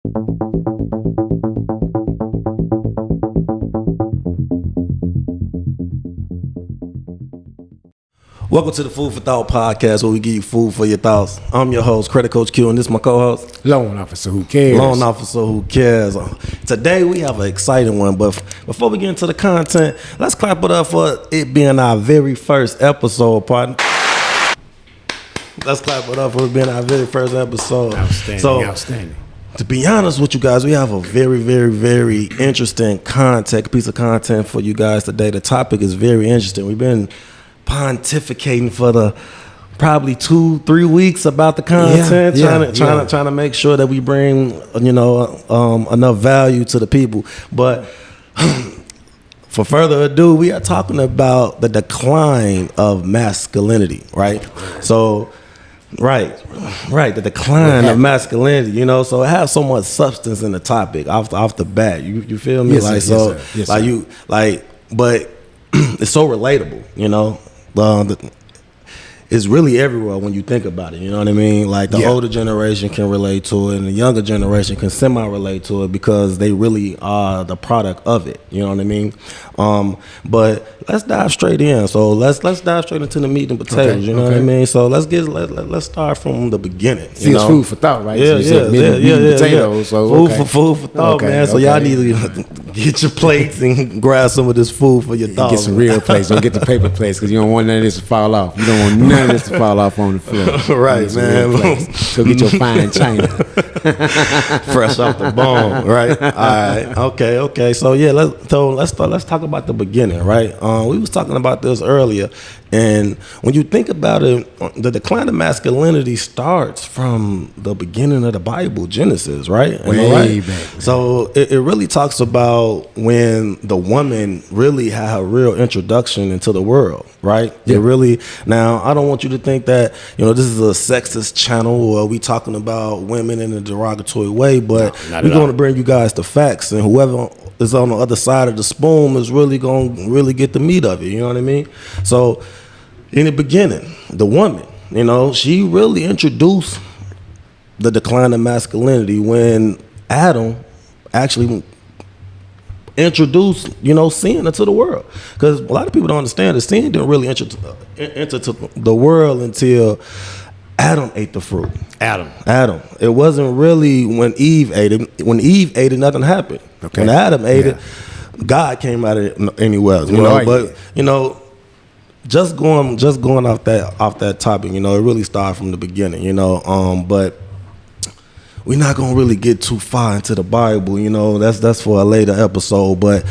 Welcome to the Food for Thought podcast, where we give you food for your thoughts. I'm your host, Credit Coach Q, and this is my co-host, Loan Officer Who Cares. Loan Officer Who Cares. Today we have an exciting one, but before we get into the content, let's clap it up for it being our very first episode, partner. Let's clap it up for it being our very first episode. Outstanding. To be honest with you guys, we have a very, very, very interesting piece of content for you guys today. The topic is very interesting. We've been pontificating for the probably 2-3 weeks about the content, trying to make sure that we bring enough value to the people. But for further ado, we are talking about the decline of masculinity, right? So, right, the decline of masculinity. So it has so much substance in the topic off the bat. You feel me? Yes, But it's so relatable, it's really everywhere when you think about it. You know what I mean? Like the older generation can relate to it, and the younger generation can semi-relate to it because they really are the product of it. You know what I mean? But let's dive straight in. So let's dive straight into the meat and potatoes. You know what I mean? So let's start from the beginning. See, it's food for thought, right? Yeah, so potatoes. So food for thought, man. So y'all need to get your plates and grab some of this food for your thoughts. Get some real plates. Don't get the paper plates because you don't want none of this to fall off. You don't want none of this to fall off on the floor. Right, man. So get your fine china. Fresh off the bone, right? All right. Okay. So yeah, let's talk about the beginning, right? We was talking about this earlier, and when you think about it, the decline of masculinity starts from the beginning of the Bible, Genesis, right? Way back. So it really talks about when the woman really had her real introduction into the world, right? Yeah. It really. Now, I don't want you to think that this is a sexist channel or we talking about women in a derogatory way, but we're going to bring you guys the facts, and whoever is on the other side of the spoon is really going to really get the meat of it. You know what I mean? So in the beginning, the woman, she really introduced the decline of masculinity when Adam actually introduced, sin into the world. Because a lot of people don't understand that sin didn't really enter the world until Adam ate the fruit. Adam. It wasn't really when Eve ate it. When Eve ate it, nothing happened. Okay. When Adam ate it, God came out of it anywhere. Just going off that topic, it really started from the beginning, but we're not gonna really get too far into the Bible, that's for a later episode. But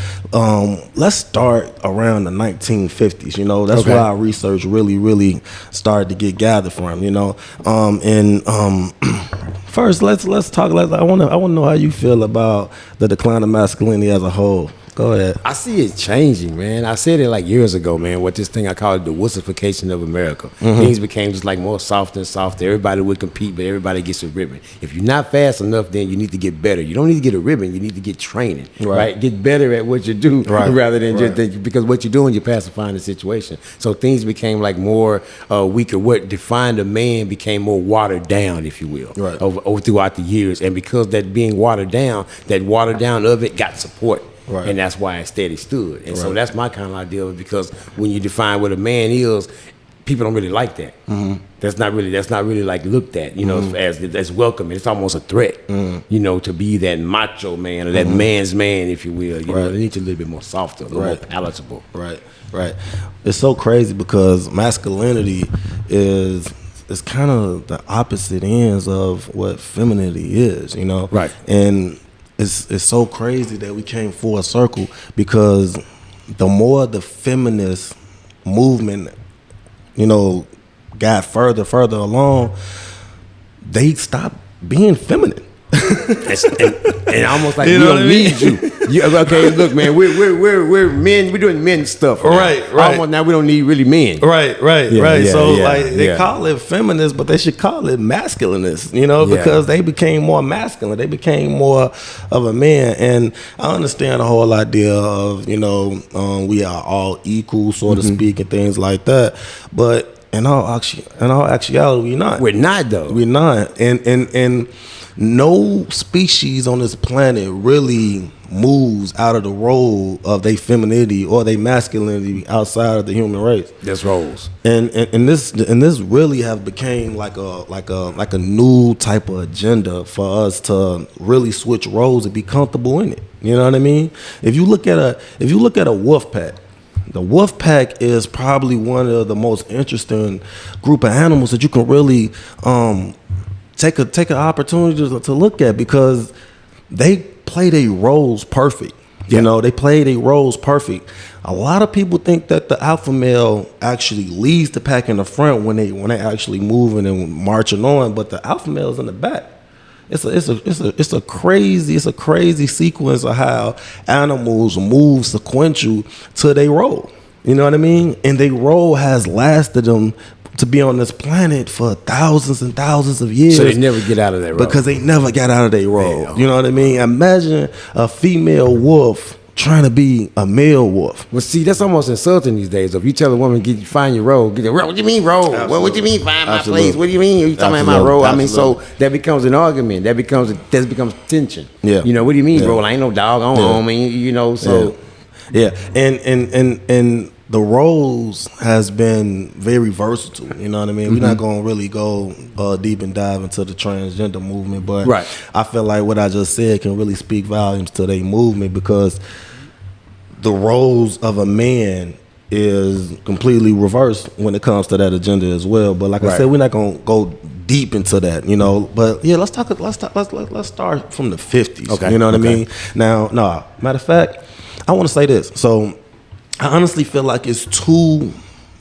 let's start around the 1950s, that's where our research really started to get gathered from, first let's talk. I want to know how you feel about the decline of masculinity as a whole. Go ahead. I see it changing, man. I said it like years ago, man. What this thing I call it, the wussification of America. Mm-hmm. Things became just like more softer and softer. Everybody would compete, but everybody gets a ribbon. If you're not fast enough, then you need to get better. You don't need to get a ribbon. You need to get training, right? Get better at what you do, rather than just think, because what you're doing, you're pacifying the situation. So things became like more weaker. What defined a man became more watered down, if you will, over throughout the years. And because that being watered down, of it got support. Right. And that's why it steady stood. And so that's my kind of idea of it, because when you define what a man is, people don't really like that. Mm-hmm. That's not really like looked at, as welcoming. It's almost a threat, to be that macho man or that man's man, if you will. It needs a little bit more softer, a little more palatable. Right. It's so crazy because masculinity is kind of the opposite ends of what femininity is, Right. And it's so crazy that we came full circle, because the more the feminist movement, got further along, they stopped being feminine. and almost like we don't need you. Okay, look, man, we're men. We're doing men stuff. Right. Almost now we don't need really men. Right. So they call it feminist, but they should call it masculinist. Because they became more masculine. They became more of a man. And I understand the whole idea of we are all equal, so to speak, and things like that. But in all actuality, we're not. We're not, though. We're not. And no species on this planet really moves out of the role of their femininity or their masculinity outside of the human race. That's roles. And this really have became like a new type of agenda for us to really switch roles and be comfortable in it. You know what I mean? If you look at a wolf pack, the wolf pack is probably one of the most interesting group of animals that you can really take an opportunity to look at, because they play their roles perfect. You know, they play their roles perfect. A lot of people think that the alpha male actually leads the pack in the front when they actually moving and marching on, but the alpha male is in the back. It's a crazy sequence of how animals move sequential to their role. You know what I mean? And their role has lasted them to be on this planet for thousands and thousands of years. So they never get out of their role. Because they never got out of their role. Damn. You know what I mean? Imagine a female wolf trying to be a male wolf. Well, see, that's almost insulting these days. If you tell a woman, find your role, get your role. What do you mean role? Well, what do you mean find my place? What do you mean? You talking about my role? I mean, so that becomes an argument. That becomes tension. Yeah. You know, what do you mean role? I ain't no dog on me. You know, so yeah. And the roles has been very versatile. You know what I mean? We're not gonna really go deep and dive into the transgender movement, but I feel like what I just said can really speak volumes to their movement, because the roles of a man is completely reversed when it comes to that agenda as well. But like I said, we're not gonna go deep into that, you know. But yeah, let's start from the 50s. Okay. You know what I mean? Now, matter of fact, I want to say this. So I honestly feel like it's two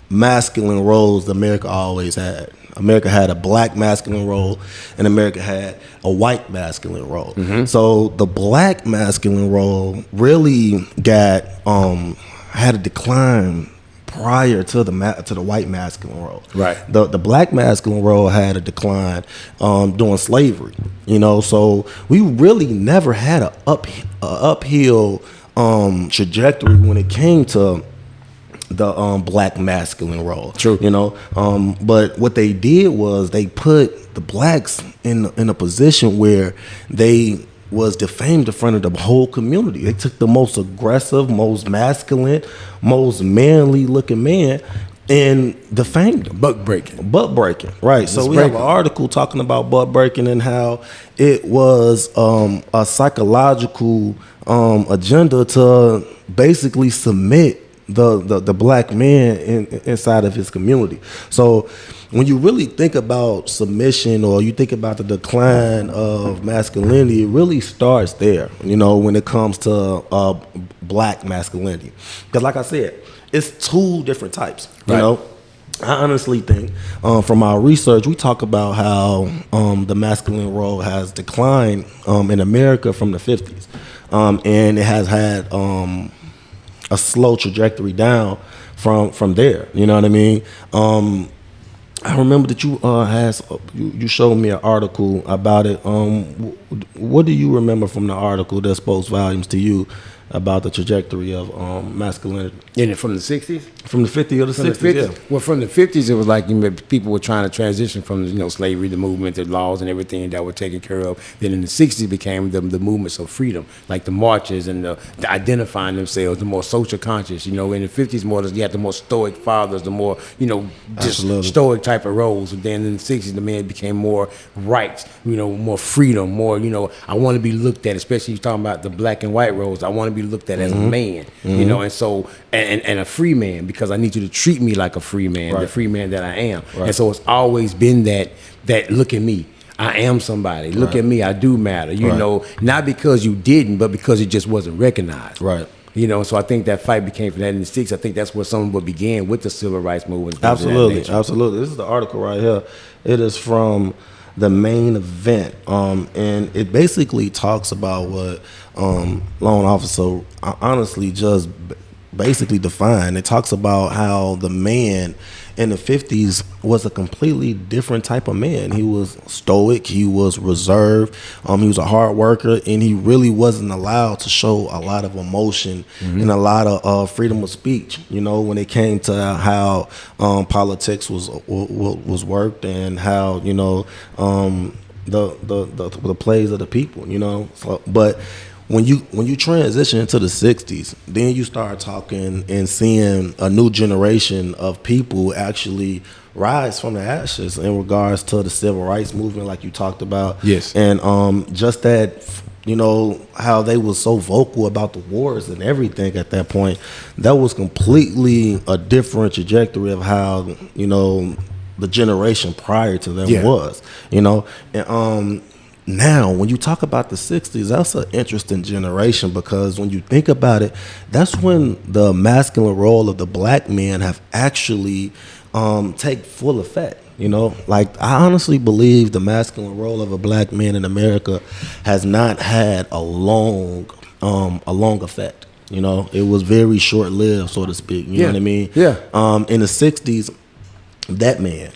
masculine roles that America always had. America had a black masculine role, and America had a white masculine role. So the black masculine role really had a decline prior to the white masculine role. Right. The black masculine role had a decline during slavery. You know, so we really never had a uphill trajectory when it came to the black masculine role. True. You know, but what they did was they put the blacks in a position where they was defamed in front of the whole community. They took the most aggressive, most masculine, most manly looking man and defamed him. Butt breaking. Right. So we have an article talking about butt breaking and how it was a psychological agenda to basically submit the black man inside of his community. So when you really think about submission, or you think about the decline of masculinity, it really starts there, you know, when it comes to black masculinity. Because like I said, it's two different types, you know. I honestly think from our research, we talk about how the masculine role has declined in America from the 50s. And it has had a slow trajectory down from there. You know what I mean? I remember that you showed me an article about it. What do you remember from the article that spoke volumes to you about the trajectory of masculinity? And from the 60s? From the 50s or the 60s, yeah. Well, from the 50s, it was like, you know, people were trying to transition from, you know, slavery, the movement, the laws and everything that were taken care of. Then in the 60s became the movements of freedom, like the marches and the identifying themselves, the more social conscious. You know, in the 50s, you had the more stoic fathers, the more, you know, just stoic type of roles. And then in the 60s, the man became more rights, you know, more freedom, more, you know, I want to be looked at, especially you're talking about the black and white roles. I want to be looked at as a man, you know, and so, and a free man, because I need you to treat me like a free man, the free man that I am. And so it's always been that look at me, I am somebody. Look at me, I do matter. You know, not because you didn't, but because it just wasn't recognized. Right. You know, so I think that fight became from that in the 60s. I think that's where some of what began with the civil rights movement. Absolutely, absolutely. This is the article right here. It is from The Main Event, and it basically talks about what Lone Officer honestly just basically defined. It talks about how the man in the 50s was a completely different type of man. He was stoic, he was reserved, he was a hard worker, and he really wasn't allowed to show a lot of emotion and a lot of freedom of speech, you know, when it came to how politics was worked, and how, you know, the plays of the people, you know. So, but when you transition into the 60s, then you start talking and seeing a new generation of people actually rise from the ashes in regards to the civil rights movement, like you talked about. Yes. And just that, you know, how they was so vocal about the wars and everything at that point, that was completely a different trajectory of how, you know, the generation prior to them was, you know. And now when you talk about the 60s, that's an interesting generation, because when you think about it, that's when the masculine role of the black man have actually take full effect. You know, like, I honestly believe the masculine role of a black man in America has not had a long effect. You know, it was very short lived, so to speak. You know what I mean? Yeah. In the 60s, that man,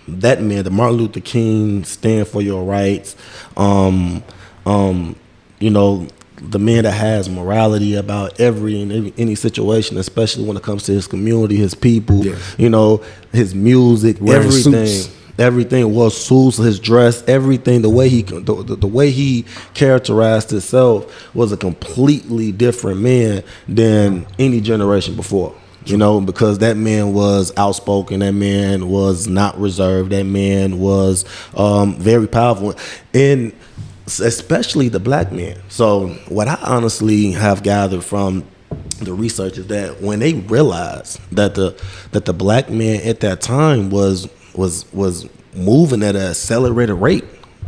the Martin Luther King stand for your rights, you know, the man that has morality about any situation, especially when it comes to his community, his people, you know, his music, wearing everything. Suits. Everything was suits, his dress, everything. The way he characterized himself was a completely different man than any generation before. You know, because that man was outspoken, that man was not reserved, that man was very powerful, and especially the black man. So what I honestly have gathered from the research is that when they realized that the black man at that time was moving at an accelerated rate,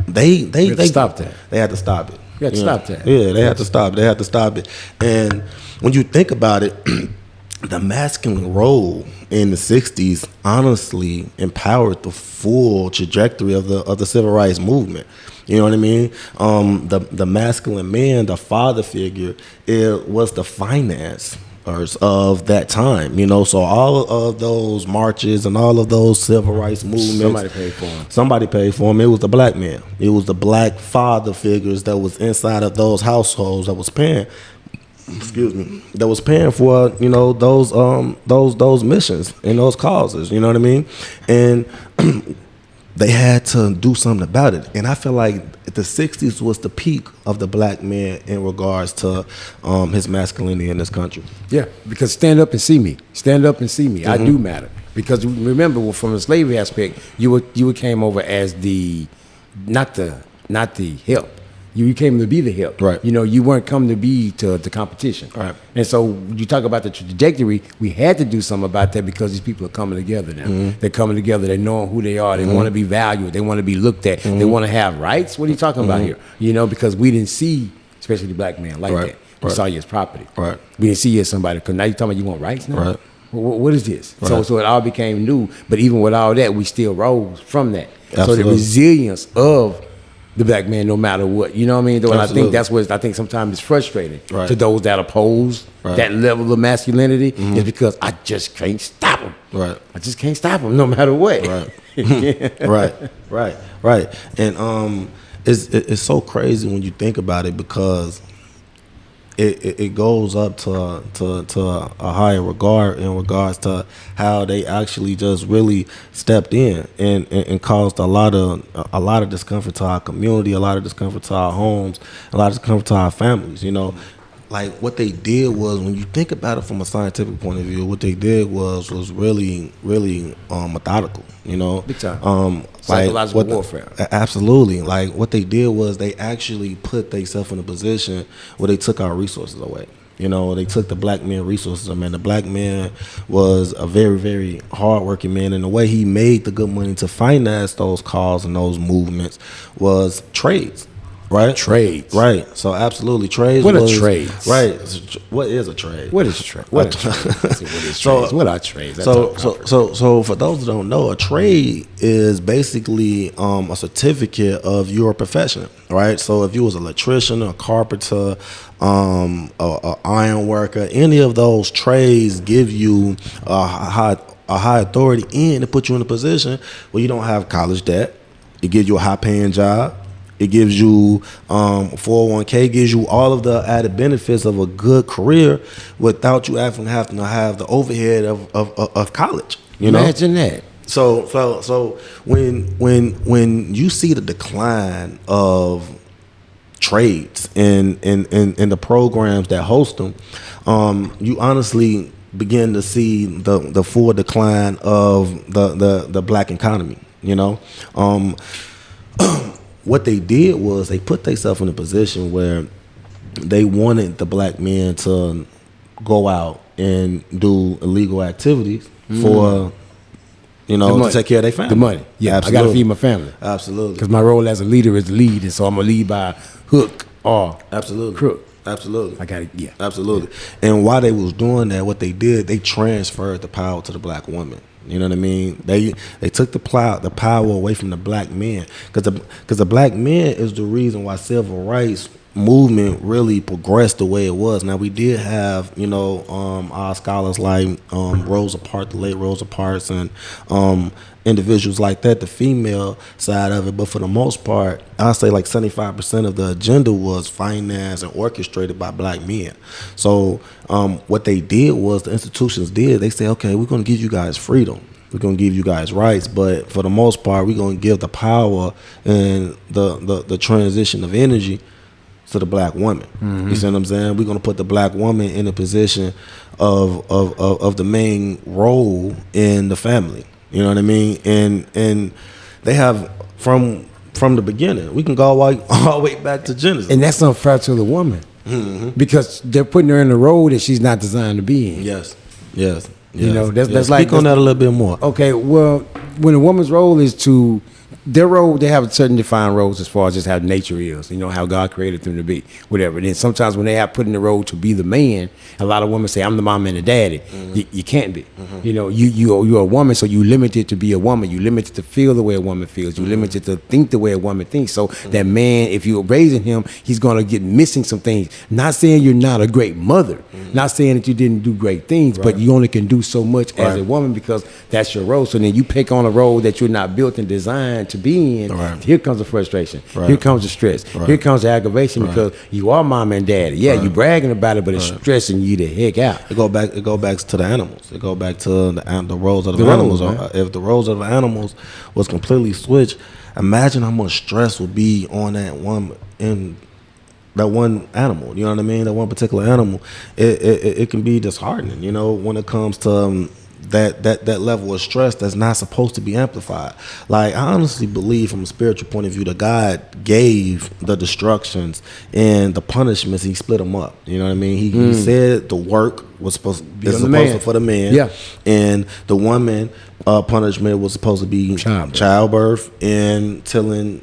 they stopped that. They had to stop it. You had to stop that. Yeah, they had to stop it. They had to stop it. And when you think about it, the masculine role in the 60s honestly empowered the full trajectory of the civil rights movement. You know what I mean? The masculine man, the father figure, it was the financiers of that time. You know, so all of those marches and all of those civil rights movements, somebody paid for them. Somebody paid for them. It was the black man. It was the black father figures that was inside of those households that was paying. That was paying for, you know, those missions and those causes. You know what I mean? And they had to do something about it. And I feel like the 60s was the peak of the black man in regards to his masculinity in this country. Yeah, because stand up and see me. Stand up and see me. I do matter. Because remember, from the slavery aspect, you came over as the not the help. You came to be the help. Right. You know, you weren't coming to be to the competition. Right. And so you talk about the trajectory, we had to do something about that because these people are coming together now. They're coming together, they're knowing who they are, they want to be valued, they want to be looked at, they want to have rights. What are you talking about here? You know, because we didn't see, especially the black man, like that. We saw you as property. Right. We didn't see you as somebody, because now you're talking about you want rights now? Right. What is this? Right. So it all became new, but even with all that, we still rose from that. Absolutely. So the resilience of the black man, no matter what, you know what I mean? Though, and I think that's what I think sometimes it's frustrating to those that oppose that level of masculinity, is because I just can't stop them. Right. I just can't stop them, no matter what. Right. And it's so crazy when you think about it, because it goes up to a higher regard in regards to how they actually just really stepped in and caused a lot of discomfort to our community, a lot of discomfort to our homes, a lot of discomfort to our families. You know, like, what they did was, when you think about it from a scientific point of view, what they did was really methodical. You know, big time. Psychological warfare. Absolutely. Like, what they did was they actually put themselves in a position where they took our resources away. You know, they took the black man resources. I mean, the black man was a very, very hardworking man, and the way he made the good money to finance those cause and those movements was trades. Right? Trades. Right. So absolutely. Trades. What are trades? Right. What is a trade? What is a trade? What are trades? So for those that don't know, a trade is basically a certificate of your profession, right? So if you was an electrician, a carpenter, a iron worker, any of those trades give you a high authority, and it put you in a position where you don't have college debt. It gives you a high paying job. It gives you 401k, gives you all of the added benefits of a good career without you having to have the overhead of college. You Imagine that. So when you see the decline of trades and the programs that host them, you honestly begin to see the full decline of the black economy. You know, what they did was they put themselves in a position where they wanted the black men to go out and do illegal activities for, to take care of their family. The money. Yeah, absolutely. I got to feed my family. Absolutely. Because my role as a leader is to lead, and so I'm going to lead by hook or crook. Absolutely. I got it. Yeah. Absolutely. And while they was doing that, what they did, they transferred the power to the black woman. You know what I mean? They took the power away from the black men, because the black man is the reason why civil rights movement really progressed the way it was. Now we did have our scholars like Rosa Parks, the late Rosa Parks, and individuals like that, the female side of it. But for the most part, I'll say like 75% of the agenda was financed and orchestrated by black men. So what they did was, the institutions did, they said, okay, we're going to give you guys freedom. We're going to give you guys rights, but for the most part, we're going to give the power and the transition of energy to the black woman. Mm-hmm. You see what I'm saying? We're going to put the black woman in a position of the main role in the family. You know what I mean? And they have from the beginning. We can go all the way back to Genesis. And that's unfair to the woman. Mm-hmm. Because they're putting her in a role that she's not designed to be in. Yes. That's like, speak on that a little bit more. Okay, well, when a woman's role is to, their role, they have certain defined roles as far as just how nature is, how God created them to be, whatever. Then sometimes when they have put in the role to be the man, a lot of women say, I'm the mom and the daddy. Mm-hmm. You can't be. Mm-hmm. You're a woman, so you limited to be a woman. You limited to feel the way a woman feels. You limited to think the way a woman thinks. So that man, if you're raising him, he's going to get missing some things. Not saying you're not a great mother. Not saying that you didn't do great things, but you only can do so much as a woman because that's your role. So then you pick on a role that you're not built and designed to be in. Right. Here comes the frustration. Right. Here comes the stress. Right. Here comes the aggravation because you are mom and daddy. Yeah, you bragging about it, but it's stressing you the heck out. It go back to the animals. It go back to the roles of the animals. If the roles of the animals was completely switched, imagine how much stress would be on that one that one animal. You know what I mean? That one particular animal. It can be disheartening. When it comes to that level of stress that's not supposed to be amplified. Like, I honestly believe from a spiritual point of view that God gave the destructions and the punishments, he split them up. You know what I mean? He said the work was supposed to for the man, and the woman punishment was supposed to be childbirth and tilling,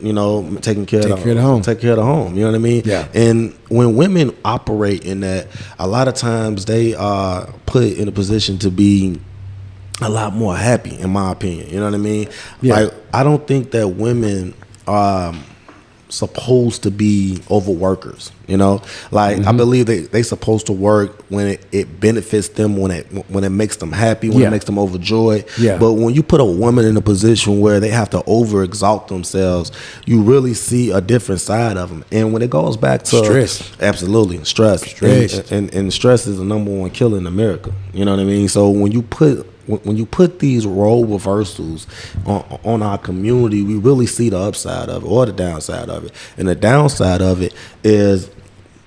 taking care of the home. You know what I mean? Yeah. And when women operate in that, a lot of times they are put in a position to be a lot more happy, in my opinion. You know what I mean? Yeah. Like, I don't think that women are supposed to be overworkers. I believe they supposed to work when it benefits them, when it makes them happy, when it makes them overjoyed. Yeah. But when you put a woman in a position where they have to over exalt themselves, you really see a different side of them. And when it goes back to stress, absolutely stress. And stress is the number one killer in America. You know what I mean? So when you put these role reversals on our community, we really see the upside of it or the downside of it. And the downside of it is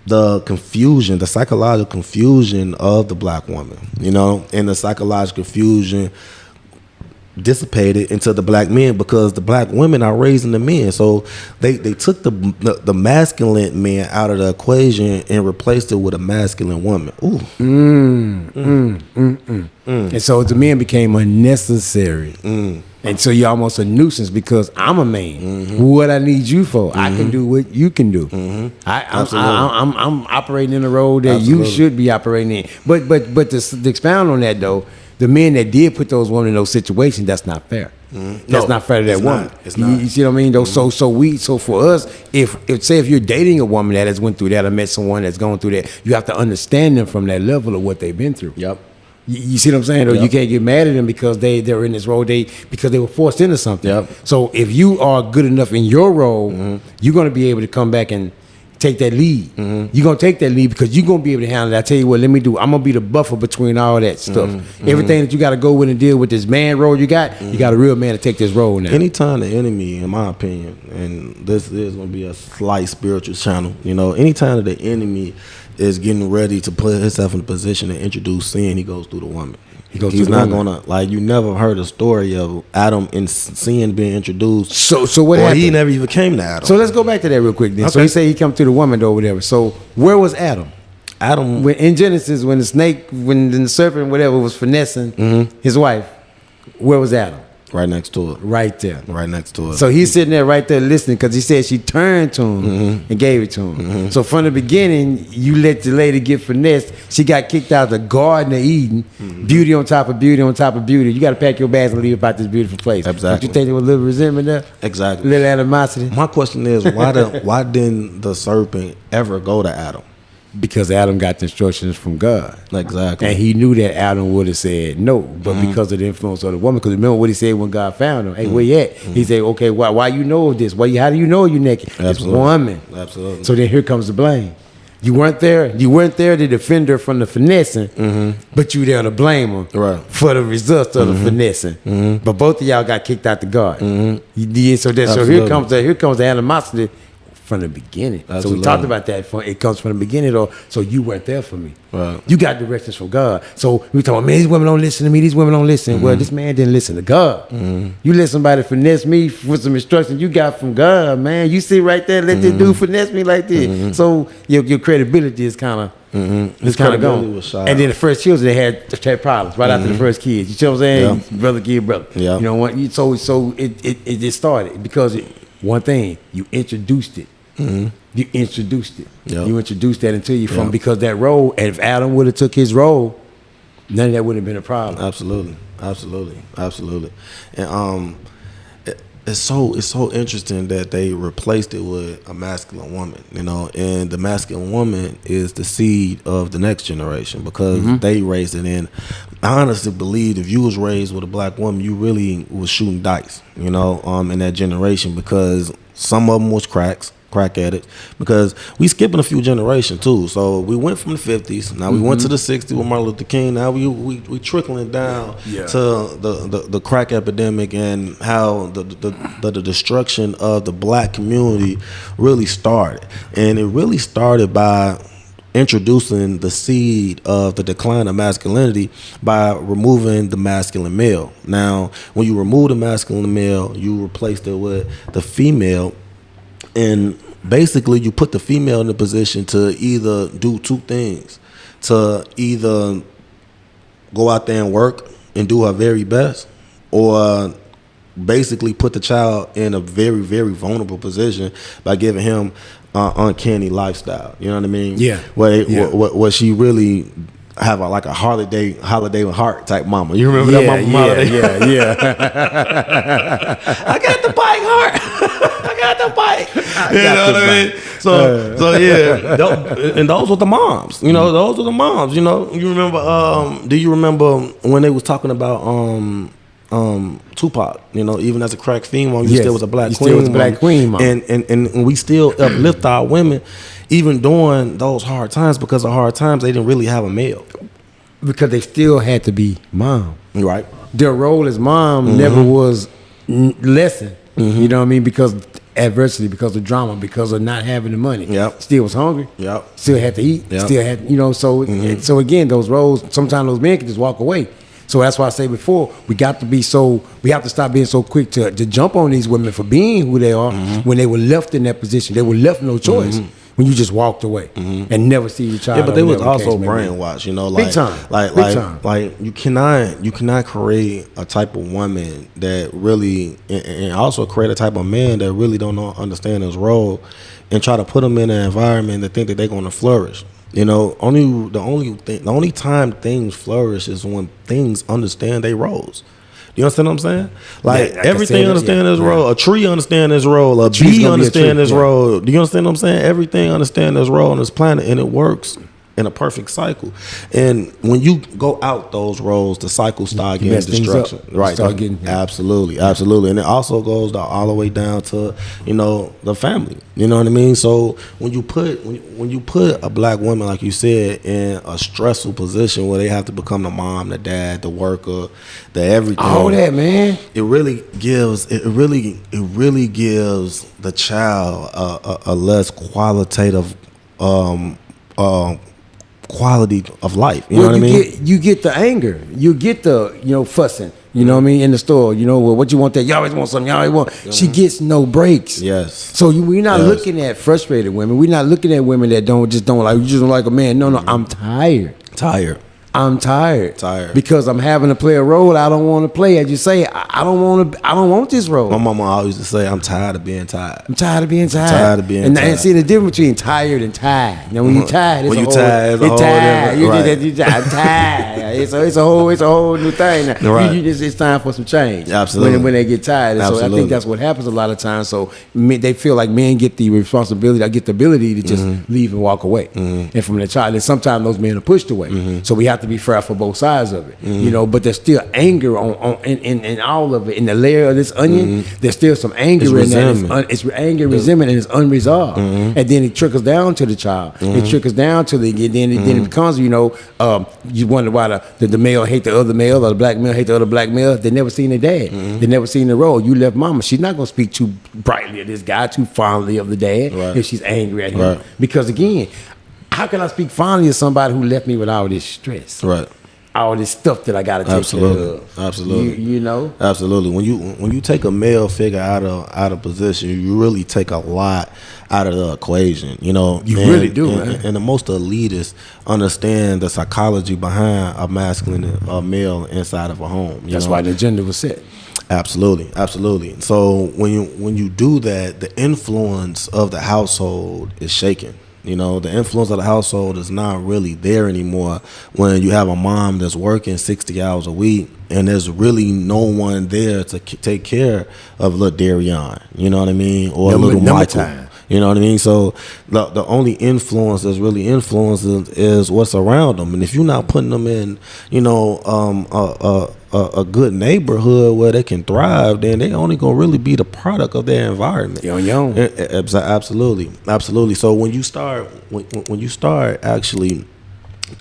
the confusion, the psychological confusion of the black woman, and the psychological confusion dissipated into the black men, because the black women are raising the men. So they took the masculine man out of the equation and replaced it with a masculine woman. Ooh. And so the men became unnecessary. And so you're almost a nuisance because I'm a man. What I need you for, I can do what you can do. I'm operating in a role that you should be operating in. But to expound on that though, the men that did put those women in those situations, that's not fair. That's not fair to that woman. It's not. You see what I mean? Though, so for us, if you're dating a woman that has went through that or met someone that's going through that, you have to understand them from that level of what they've been through. Yep. You see what I'm saying? Or you can't get mad at them because they're in this role because they were forced into something. Yep. So if you are good enough in your role, you're going to be able to come back and take that lead. You're gonna take that lead because you're gonna be able to handle it. I tell you what, let me do. I'm gonna be the buffer between all that stuff. Everything that you got to go with and deal with this man role you got a real man to take this role now. Anytime the enemy, in my opinion, and this is gonna be a slight spiritual channel, you know, anytime that the enemy is getting ready to put himself in a position to introduce sin, he goes through the woman. He's not gonna, like, you never heard a story of Adam and sin being introduced. So what happened? He never even came to Adam. So let's go back to that real quick then. Okay. So he said he come to the woman or whatever. So where was Adam? Adam, In Genesis, when the serpent, whatever, was finessing his wife, where was Adam? right next to it. Right there. Right next to it. So he's sitting there right there listening because he said she turned to him and gave it to him. So from the beginning, you let the lady get finessed. She got kicked out of the Garden of Eden. Beauty on top of beauty on top of beauty. You got to pack your bags and leave about this beautiful place. Exactly. Don't you think there was a little resentment there? Exactly. A little animosity? My question is, why didn't the serpent ever go to Adam? Because Adam got the instructions from God. Exactly. And he knew that Adam would have said no, but because of the influence of the woman, because remember what he said when God found him. Hey, where you at? He said, okay, why you know of this? How do you know you're naked? Absolutely. It's woman. Absolutely. So then here comes the blame. You weren't there to defend her from the finessing, but you there to blame her Right. for the results of the finessing. But both of y'all got kicked out the garden. You did, so Absolutely. here comes the animosity from the beginning. So we Absolutely. talked about that. It comes from the beginning, though. So you weren't there for me. Right. You got directions from God. So we talking, man, these women don't listen to me. These women don't listen. Well, this man didn't listen to God. You let somebody finesse me with some instructions you got from God, man. You sit right there, let this dude finesse me like this. So your credibility is kind of it's kind of credibility gone. was shot. And then the first children they had problems right after the first kids. You see what I'm saying? Yeah. Brother give brother. Yeah. You know what? So it just started because one thing you introduced it. You introduced it. Yep. You introduced that into you from Yep. because that role. And if Adam would have took his role, none of that would have been a problem. Absolutely. And it's so interesting that they replaced it with a masculine woman, you know, and the masculine woman is the seed of the next generation because they raised it in. I honestly believe if you was raised with a black woman, you really was shooting dice, you know, in that generation because some of them was crack at it because we skipping a few generations too. So we went from the 50s, now we went to the 60s with Martin Luther King. Now we trickling down to the crack epidemic and how the destruction of the black community really started. And it really started by introducing the seed of the decline of masculinity by removing the masculine male. Now, when you remove the masculine male, you replaced it with the female. And basically, you put the female in a position to either do two things. To either go out there and work and do her very best, or basically put the child in a very, very vulnerable position by giving him uncanny lifestyle. You know what I mean? Yeah. Where she really have like a holiday with heart type mama. You remember that mama? Yeah. I got the bike heart. I got the bike. You know what I mean? So yeah, and those were the moms. You know, those were the moms. You know, you remember? Do you remember when they was talking about Tupac? You know, even as a crack female, you still was a black queen. Still was a black queen, mom. And we still uplift our women, even during those hard times, because of hard times they didn't really have a male. Because they still had to be mom. Right. Their role as mom never was lessened. You know what I mean? Because adversity, because of drama, because of not having the money. Yep. Still was hungry. Yep. Still had to eat. Yep. Still had, you know, so so again, those roles, sometimes those men can just walk away. So that's why I say before, we have to stop being so quick to jump on these women for being who they are when they were left in that position. They were left no choice. When you just walked away and never see your child. Yeah, but they was also case, brainwashed, you know, like big time. Like you cannot create a type of woman that really, and also create a type of man that really don't understand his role, and try to put them in an environment that think that they're going to flourish. You know, the only time things flourish is when things understand their roles. You understand what I'm saying? Like everything understand his role. A tree understand his role. A bee understand his role. Do you understand what I'm saying? Everything understand his role on this planet, and it works in a perfect cycle. And when you go out those roads, the cycle start getting destruction. Right. Absolutely. And it also goes all the way down to, the family. You know what I mean? So when you put a black woman, like you said, in a stressful position where they have to become the mom, the dad, the worker, the everything. All that, man. It really gives the child a less qualitative quality of life. You know what I mean? You get the anger. You get the, fussing. You know what I mean? In the store, what you want that? You always want something. You always want. She gets no breaks. Yes. So we're not looking at frustrated women. We're not looking at women that you just don't like a man. No, I'm tired. I'm tired. Because I'm having to play a role I don't want to play. As you say, I don't want this role. My mama always used to say, I'm tired of being tired. And see the difference between tired and tired. When you're tired, I'm tired. It's a whole new thing. Now. Right. It's time for some change. Absolutely. When they get tired. So I think that's what happens a lot of times. So they feel like men get the responsibility, I get the ability to just leave and walk away. And from the child, and sometimes those men are pushed away. So we have to be fair for both sides of it, but there's still anger in all of it. In the layer of this onion, there's still some anger in that. It's anger, resentment, and it's unresolved. And then it trickles down to the child. It trickles down to then it becomes, you wonder why the male hate the other male or the black male hate the other black male. They never seen their dad. They never seen the role. You left mama. She's not gonna speak too brightly of this guy, too fondly of the dad if she's angry at him. Because again, how can I speak fondly of somebody who left me with all this stress? Right. All this stuff that I got to take care of. Absolutely. Absolutely. When you take a male figure out of position, you really take a lot out of the equation. You really do, man. And the most elitists understand the psychology behind a masculine male inside of a home. That's why the gender was set. Absolutely. So when you do that, the influence of the household is shaken. The influence of the household is not really there anymore when you have a mom that's working 60 hours a week and there's really no one there to take care of little Darion, you know what I mean? Or little Michael. You know what I mean? So the only influence that's really influencing is what's around them. And if you're not putting them in, a good neighborhood where they can thrive, then they only gonna really be the product of their environment. Absolutely. So when you start actually,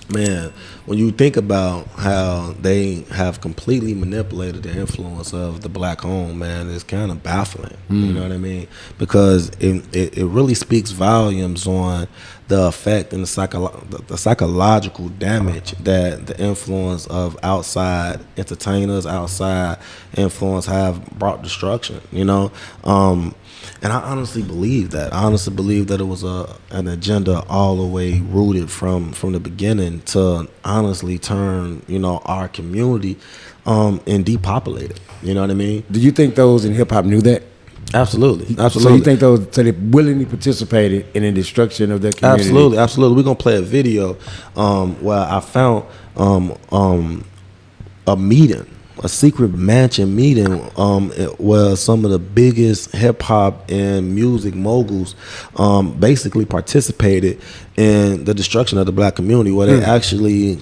man, when you think about how they have completely manipulated the influence of the black home, man, it's kind of baffling. You know what I mean? Because it really speaks volumes on the effect and the psychological damage that the influence of outside entertainers, outside influence have brought destruction. And I honestly believe that. I honestly believe that it was an agenda all the way rooted from the beginning to honestly turn, our community and depopulate it. You know what I mean? Do you think those in hip hop knew that? Absolutely. So you think so they willingly participated in the destruction of their community? Absolutely. We're gonna play a video where I found a meeting, a secret mansion meeting where some of the biggest hip hop and music moguls basically participated in the destruction of the black community, where they actually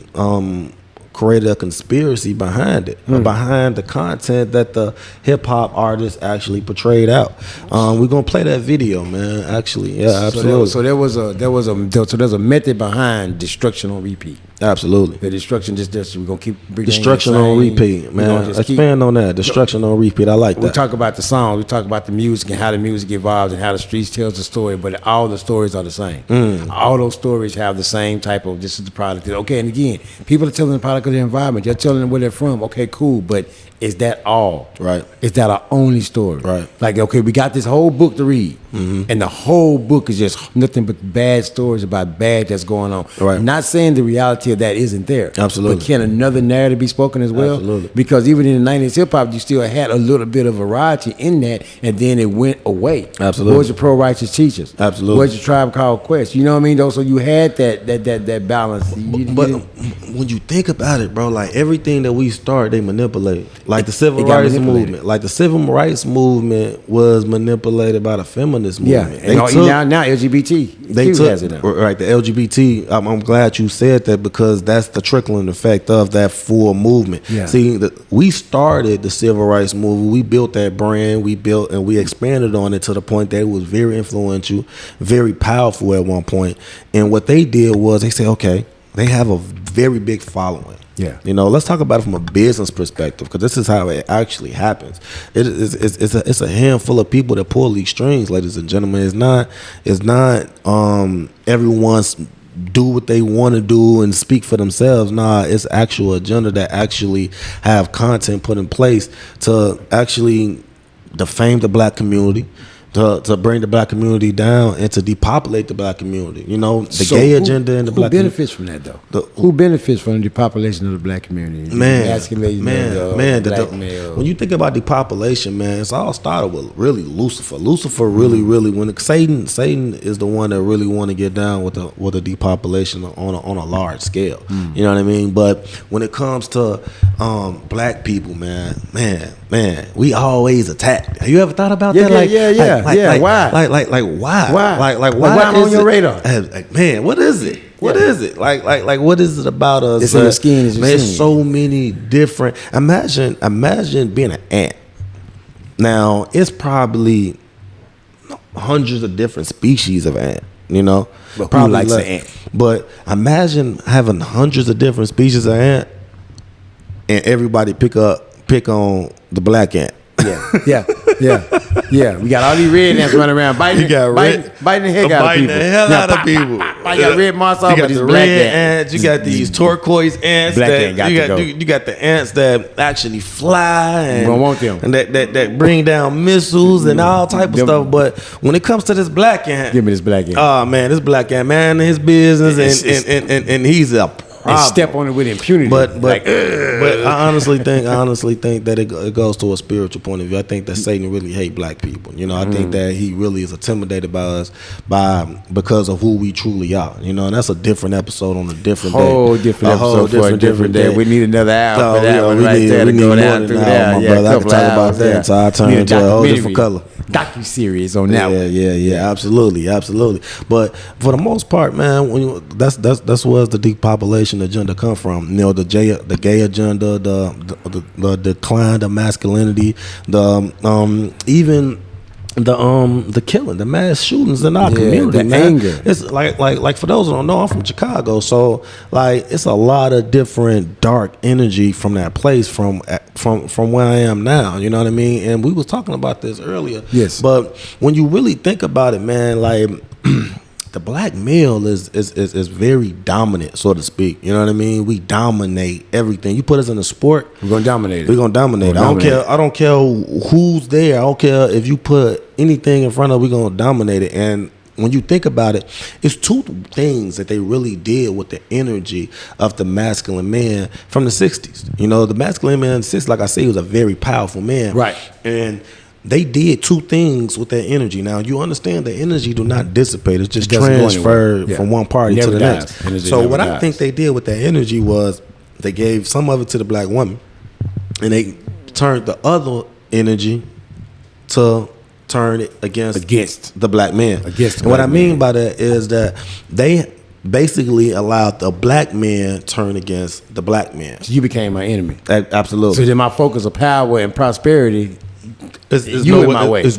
created a conspiracy behind it, behind the content that the hip hop artists actually portrayed out. We're gonna play that video, man. Actually, yeah, absolutely. So there's a method behind destruction on repeat. Absolutely. The destruction just we're gonna keep destruction on repeat, man. Expand on that. Destruction on repeat. I like that. We talk about the songs, we talk about the music and how the music evolves and how the streets tells the story, but all the stories are the same. All those stories have the same type of, this is the product. Okay, and again, people are telling the product of their environment. They're telling them where they're from. Okay, cool, but is that all? Right. Is that our only story? Right. Like, okay, we got this whole book to read, and the whole book is just nothing but bad stories about bad that's going on. Right. Not saying the reality of that isn't there. Absolutely. But can another narrative be spoken as well? Absolutely. Because even in the 90s hip hop, you still had a little bit of variety in that, and then it went away. Absolutely. Where's your pro-righteous teachers? Absolutely. Where's your Tribe Called Quest? You know what I mean? Though, so you had that balance. But when you think about it, bro, like everything that we start, they manipulate. Like the civil rights movement. Like the civil rights movement was manipulated by the feminists. doing this movement. Yeah, and now LGBT has it now. Right, the LGBT. I'm glad you said that, because that's the trickling effect of that full movement. Yeah. See, we started the civil rights movement. We built that brand. We built and we expanded on it to the point that it was very influential, very powerful at one point. And what they did was they said, okay, they have a very big following. Yeah. Let's talk about it from a business perspective, because this is how it actually happens. It's a handful of people that pull these strings, ladies and gentlemen. It's not everyone's do what they want to do and speak for themselves. Nah, it's actual agenda that actually have content put in place to actually defame the black community, to bring the black community down and to depopulate the black community. Gay agenda and the black community. Who benefits from that, though? Who benefits from the depopulation of the black community? Man. When you think about depopulation, man, it's all started with really Lucifer. Lucifer really, when Satan is the one that really want to get down with the depopulation on a large scale. You know what I mean? But when it comes to black people, man, we always attacked. Have you ever thought about that? Why? Why? Why am I on your radar? Man, what is it? What is it? What is it about us? It's in the skin. There's so many different. Imagine being an ant. Now, it's probably hundreds of different species of ant. But who likes an ant? But imagine having hundreds of different species of ant, and everybody pick on the black ant. Yeah. We got all these red ants running around biting the heck out of people. The hell out of people. You got red monster. You got the red ants. You got these turquoise ants. You got the ants that actually fly and don't want them. And that bring down missiles and all type of stuff. But when it comes to this black ant, give me this black ant. Oh man, this black ant, man, his business and he's a and step on it with impunity. But I honestly think that it goes to a spiritual point of view. I think that Satan really hate black people. I think that he really is intimidated by us because of who we truly are. And that's a different episode on a different day. Different episode for a different day. We need another hour for that one right there to go down through that. My brother, I can talk about that until I turn into a whole different color. Docu-series on that one. Yeah, absolutely. But for the most part, man, that's where the depopulation agenda come from. The gay agenda, the decline of masculinity, even the killing, the mass shootings in our community, the man. anger. It's like for those who don't know, I'm from Chicago, so it's a lot of different dark energy from that place, from where I am now. You know what I mean? And we was talking about this earlier. Yes. But when you really think about it, man, the black male is very dominant, so to speak. You know what I mean? We dominate everything. You put us in a sport, we're gonna dominate it. I don't care who's there. I don't care if you put anything in front of it, we're gonna dominate it. And when you think about it, it's two things that they really did with the energy of the masculine man from the 60s. The masculine man in the 60s, like I say, he was a very powerful man. Right. And they did two things with that energy. Now, you understand the energy do not dissipate. It's just transferred from one party to the next. So what I think they did with that energy was they gave some of it to the black woman, and they turned the other energy to turn it against the black man. And what I mean by that is that they basically allowed the black man turn against the black man. So you became my enemy. Absolutely. So then my focus of power and prosperity It's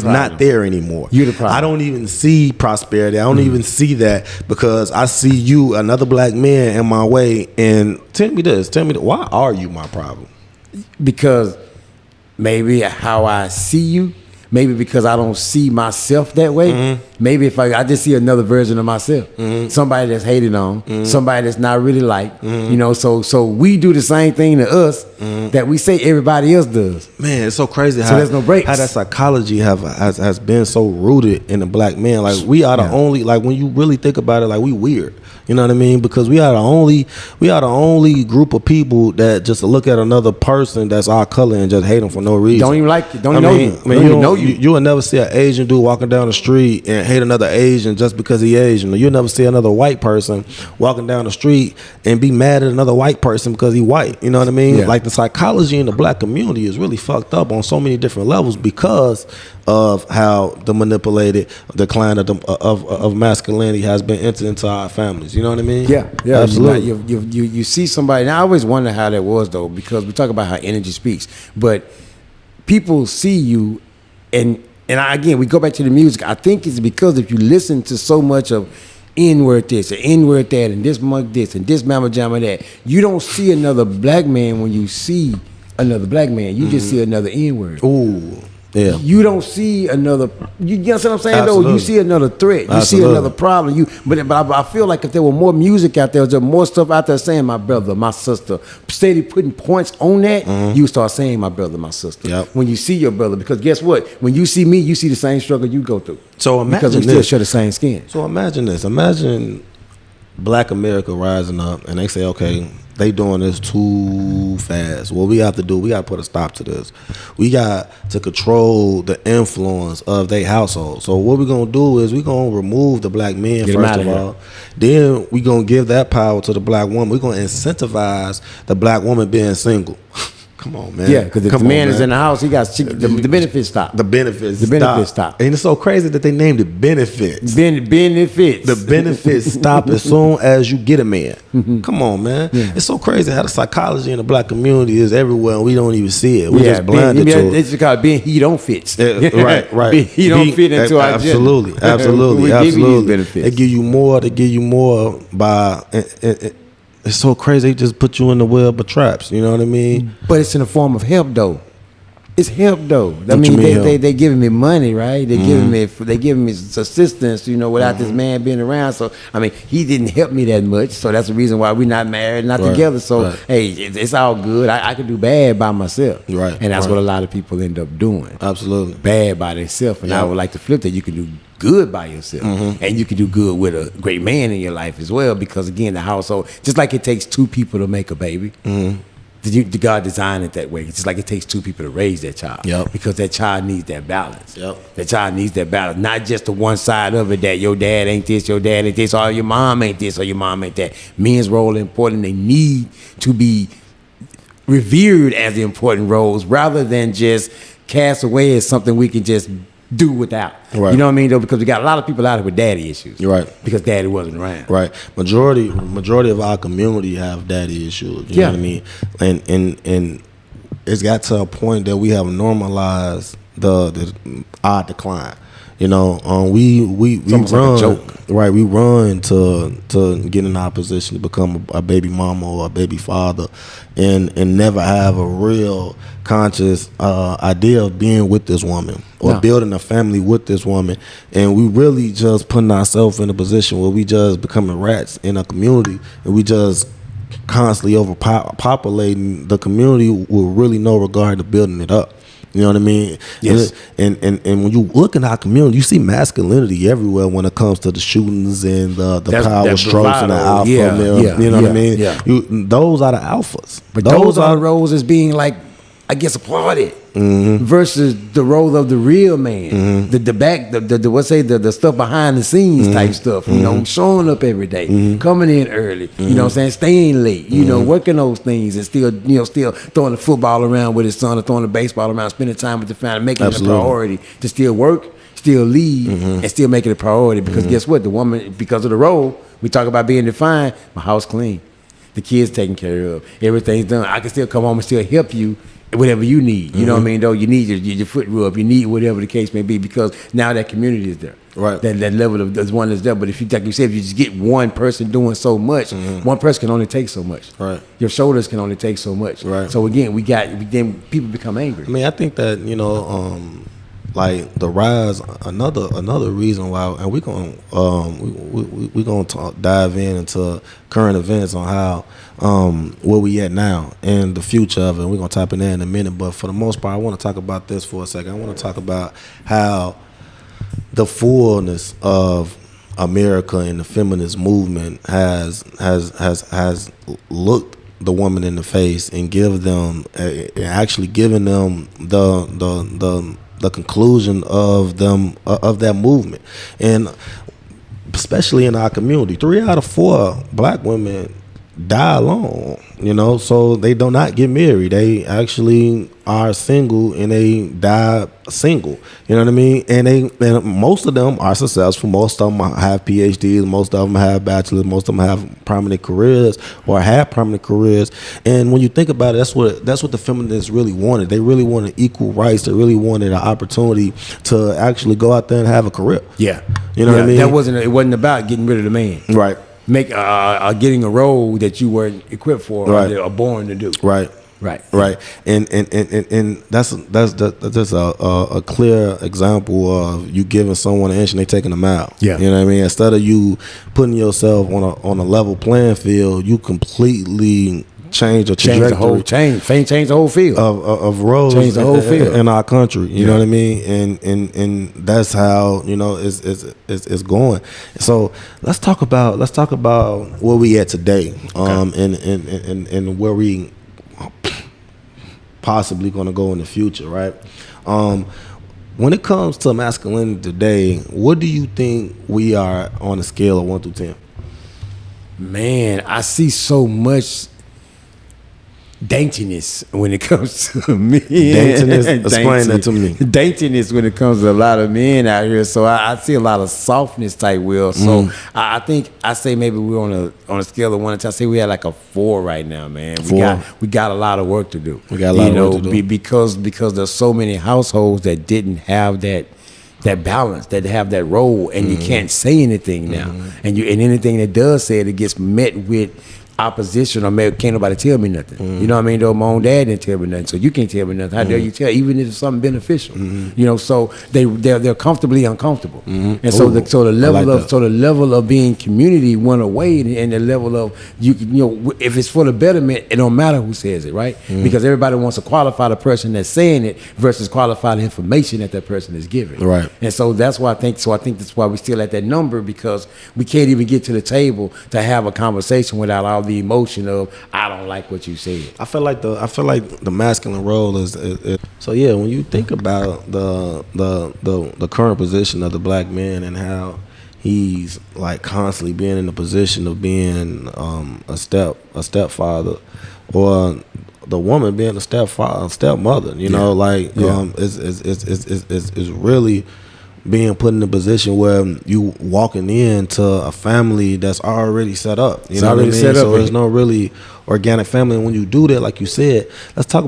not there anymore. You're the problem. I don't even see prosperity. I don't even see that, because I see you, another black man, in my way. And tell me this. Why are you my problem? Because maybe how I see you. Maybe because I don't see myself that way. Mm-hmm. Maybe if I just see another version of myself, somebody that's hated on, somebody that's not really liked. So we do the same thing to us that we say everybody else does. Man, it's so crazy how there's no breaks. How that psychology has been so rooted in the black man. Like we are the only, like when you really think about it, like we weird. You know what I mean? Because we are the only group of people that just look at another person that's our color and just hate them for no reason. Don't even like you. Don't even know you. you will never see an Asian dude walking down the street and hate another Asian just because he Asian. Or you'll never see another white person walking down the street and be mad at another white person because he white. You know what I mean? Yeah. Like the psychology in the black community is really fucked up on so many different levels because of how the manipulated decline of masculinity has been entered into our families. You know what I mean? Yeah, absolutely. You see somebody. Now I always wonder how that was though, because we talk about how energy speaks, but people see you, and again we go back to the music. I think it's because if you listen to so much of N-word this and N-word that and this mug this and this mama jamma that, you don't see another black man when you see another black man. You just see another N-word. Ooh. Yeah. You don't see another. You know what I'm saying? Absolutely. Though you see another threat. You Absolutely. see another problem. But I feel like if there were more music out there more stuff out there saying my brother, my sister, steady putting points on that, you start saying my brother, my sister. Yep. When you see your brother, because guess what? When you see me, you see the same struggle you go through. So imagine because we still this. share the same skin. So imagine this. Imagine Black America rising up and they say, okay, they doing this too fast. What we have to do, we got to put a stop to this. We got to control the influence of their household. So what we're going to do is we're going to remove the black men, Get 'em first outta of here. all. Then we're going to give that power to the black woman. We're going to incentivize the black woman being single. Come on, man. Yeah, because if Come the man on, is in the house, he got the benefits stop. The benefits stop. And it's so crazy that they named it benefits. Benefits. The benefits stop as soon as you get a man. Come on, man. Yeah. It's so crazy how the psychology in the black community is everywhere and we don't even see it. We just blinded to it. It's just called being he don't fit. Right. He don't fit into our absolutely, agenda. absolutely, We give you these absolutely. benefits. They give you more by. It's so crazy. They just put you in the web of traps. You know what I mean? But it's in the form of help, though. It's help, though. I What mean, you mean, they giving me money, right? They giving me assistance, without this man being around. So I mean, he didn't help me that much. So that's the reason why we're not married, not together. So hey, it's all good. I could do bad by myself, Right? And that's what a lot of people end up doing. Absolutely. Bad by themselves. And I would like to flip that. You can do good by yourself, and you can do good with a great man in your life as well. Because again, the household, just like it takes two people to make a baby. The God designed it that way. It's just like it takes two people to raise that child. Yep. Because that child needs that balance. Yep. That child needs that balance. Not just the one side of it that your dad ain't this, your dad ain't this, or your mom ain't this, or your mom ain't that. Men's role is important. They need to be revered as the important roles rather than just cast away as something we can just do without. Right. You know what I mean, though? Because we got a lot of people out here with daddy issues. You're right. Because daddy wasn't around. Right. Majority of our community have daddy issues. You know what I mean? And it's got to a point that we have normalized our decline. We almost run, like a joke. Right? We run to get in our position to become a baby mama or a baby father, and never have a real conscious idea of being with this woman or building a family with this woman. And we really just putting ourselves in a position where we just becoming rats in a community, and we just constantly overpopulating the community with really no regard to building it up. You know what I mean? Yes. And when you look in our community, you see masculinity everywhere when it comes to the shootings and the power strokes and the alpha male. You know what I mean? Yeah. Those are the alphas. But those are the roles as being like, I guess, applauded versus the role of the real man, the stuff behind the scenes type stuff. Showing up every day, coming in early. You know what I'm saying? Staying late. Working those things and still throwing the football around with his son or throwing the baseball around, spending time with the family, making it a priority to still work, still lead, and still make it a priority. Because guess what? The woman, because of the role, we talk about being defined. My house clean, the kids taken care of, everything's done. I can still come home and still help you. Whatever you need, you know what I mean? Though you need your foot rub, you need whatever the case may be, because now that community is there, right? That level of there's one that's there. But if you, like you said, if you just get one person doing so much, one person can only take so much. Right. Your shoulders can only take so much. Right. So again, then people become angry. I mean, I think that like the rise, another reason why, and we're gonna dive into current events on how where we at now and the future of it. We're gonna tap in there in a minute, but for the most part, I want to talk about this for a second. I want to talk about how the fullness of America and the feminist movement has looked the woman in the face and giving them the the conclusion of them of that movement, and especially in our community, 3 out of 4 black women die alone, so they do not get married. They actually are single and they die single. You know what I mean? And most of them are successful. Most of them have PhDs. Most of them have bachelors. Most of them have prominent careers or have prominent careers. And when you think about it, that's what the feminists really wanted. They really wanted equal rights. They really wanted an opportunity to actually go out there and have a career. Yeah, you know what I mean. It wasn't about getting rid of the man. Right. Getting a role that you weren't equipped for or born to do. Right. And that's a clear example of you giving someone an inch and they taking a mile. Yeah. You know what I mean? Instead of you putting yourself on a level playing field, you completely change the trajectory. Change the whole field of roads. Change the whole field in our country. You know what I mean? And that's how it's going. So let's talk about where we at today. And where we possibly going to go in the future, right? When it comes to masculinity today, what do you think we are on a scale of 1 through 10? Man, I see so much daintiness when it comes to men. Daintiness? Explain that to me. Daintiness when it comes to a lot of men out here. So I see a lot of softness type, Will. So I think I say maybe we're on a scale of 1 to 10. I say we had like a 4 right now, man. 4. We got a lot of work to do. We got a lot of work to do. Because there's so many households that didn't have that balance, that have that role, and you can't say anything now. And anything that does say it gets met with opposition, or maybe can't nobody tell me nothing. You know what I mean? Though my own dad didn't tell me nothing, so you can't tell me nothing. How dare you tell, even if it's something beneficial? So they're comfortably uncomfortable, and so the level of being community went away, and the level of if it's for the betterment, it don't matter who says it, right? Because everybody wants to qualify the person that's saying it versus qualify the information that person is giving, right? And so that's why I think that's why we're still at that number, because we can't even get to the table to have a conversation without all the emotion of I don't like what you said. I feel like the masculine role is so yeah. When you think about the current position of the black man and how he's like constantly being in the position of being a stepfather, or the woman being a stepmother, it's really being put in a position where you walking into a family that's already set up. You know what I mean? So there's no really organic family. And when you do that, like you said, let's talk